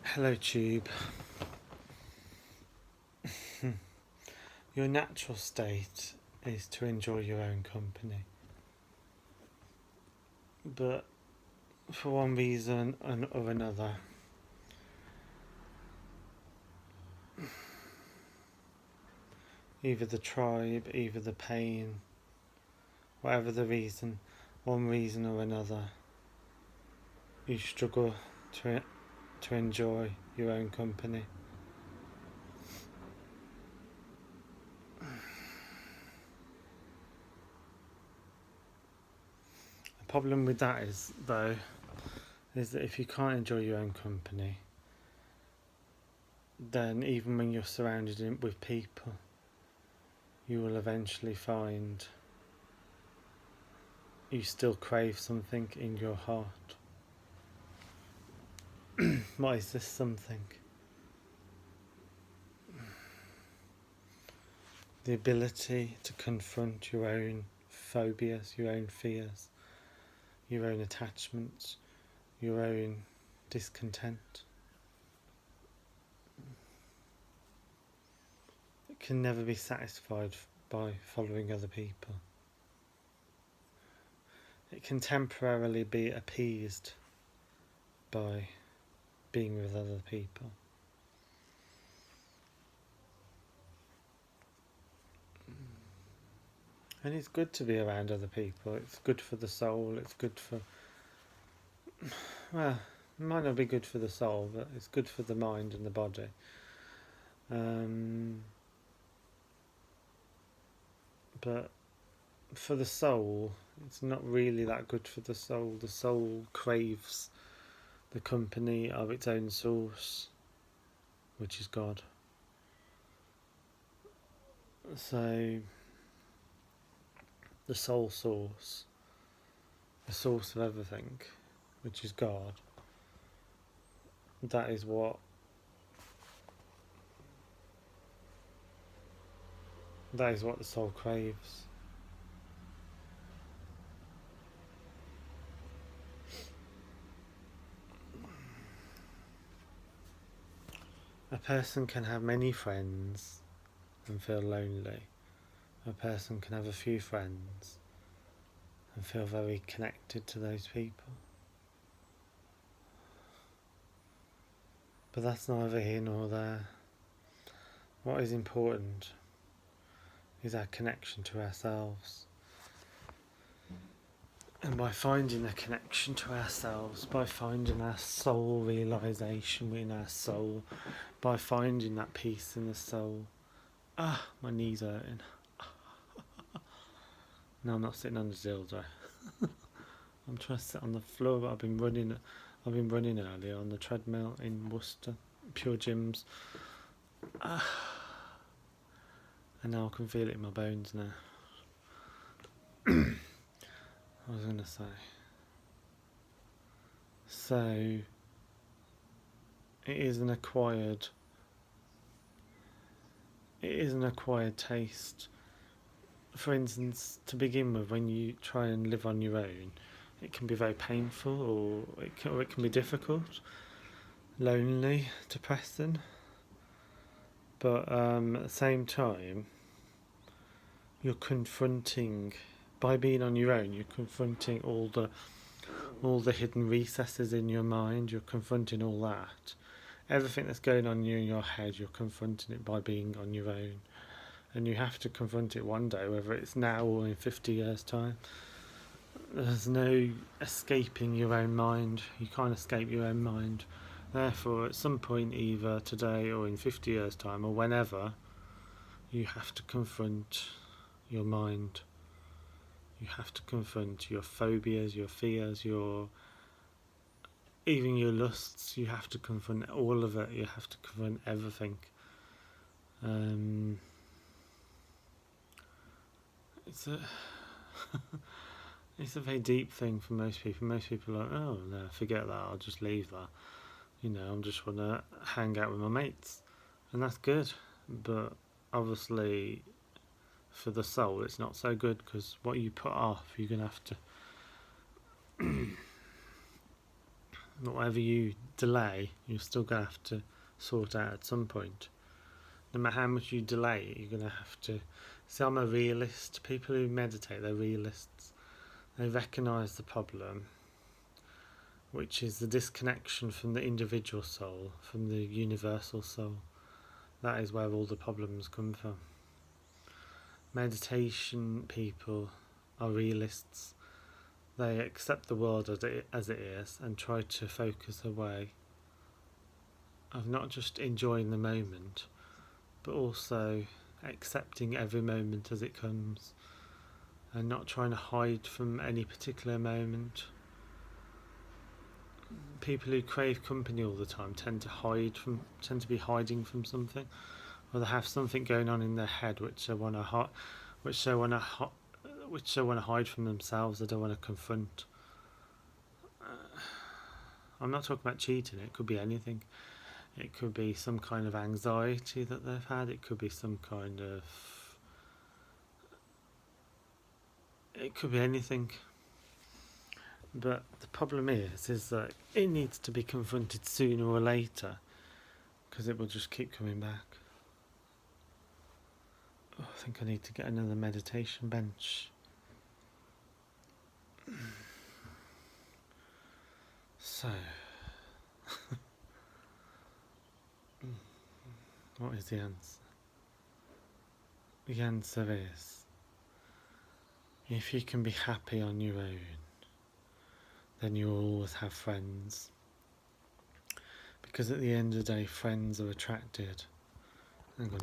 Hello, Tube. Your natural state is to enjoy your own company. But for one reason or another, either the tribe, either the pain, whatever the reason, one reason or another, you struggle to enjoy your own company. The problem with that is that if you can't enjoy your own company, then even when you're surrounded with people, you will eventually find you still crave something in your heart. What is this something? The ability to confront your own phobias, your own fears, your own attachments, your own discontent. It can never be satisfied by following other people. It can temporarily be appeased by being with other people. And it's good to be around other people. It's good for the soul. It's good for... Well, it might not be good for the soul, but it's good for the mind and the body. But for the soul, it's not really that good for the soul. The soul craves the company of its own source, which is God. So, the soul source, the source of everything, which is God, that is what the soul craves. A person can have many friends and feel lonely. A person can have a few friends and feel very connected to those people. But that's neither here nor there. What is important is our connection to ourselves. And by finding a connection to ourselves, by finding our soul realisation within our soul, by finding that peace in the soul. My knees are hurting. No, I'm not sitting on the dildo. I'm trying to sit on the floor, but I've been running earlier on the treadmill in Worcester, Pure Gyms. And now I can feel it in my bones now. I was going to say. So, it is an acquired taste. For instance, to begin with, when you try and live on your own, it can be very painful, or it can be difficult, lonely, depressing. But at the same time, you're confronting, by being on your own, you're confronting all the hidden recesses in your mind. You're confronting all that, everything that's going on in your head. You're confronting it by being on your own, and you have to confront it one day, whether it's now or in 50 years' time. There's no escaping your own mind. You can't escape your own mind. Therefore, at some point, either today or in 50 years' time or whenever, you have to confront your mind. You have to confront your phobias, your fears, even your lusts. You have to confront all of it. You have to confront everything. It's a it's a very deep thing for most people. Most people are like, oh no, forget that, I'll just leave that. I'm just want to hang out with my mates. And that's good. But obviously, for the soul, it's not so good, because what you put off, you're going to have to Whatever you delay, you're still going to have to sort out at some point. No matter how much you delay it, you're going to have to. See, I'm a realist. People who meditate, they're realists. They recognise the problem, which is the disconnection from the individual soul, from the universal soul. That is where all the problems come from. Meditation people are realists. They accept the world as it is and try to focus away of not just enjoying the moment, but also accepting every moment as it comes and not trying to hide from any particular moment. People who crave company all the time tend to be hiding from something, or they have something going on in their head which they want to hide from themselves. They don't want to confront. I'm not talking about cheating. It could be anything. It could be some kind of anxiety that they've had. It could be some kind of. It could be anything. But the problem is that it needs to be confronted sooner or later, because it will just keep coming back. Oh, I think I need to get another meditation bench. So, what is the answer? The answer is, if you can be happy on your own, then you'll always have friends. Because at the end of the day, friends are attracted. Hang on,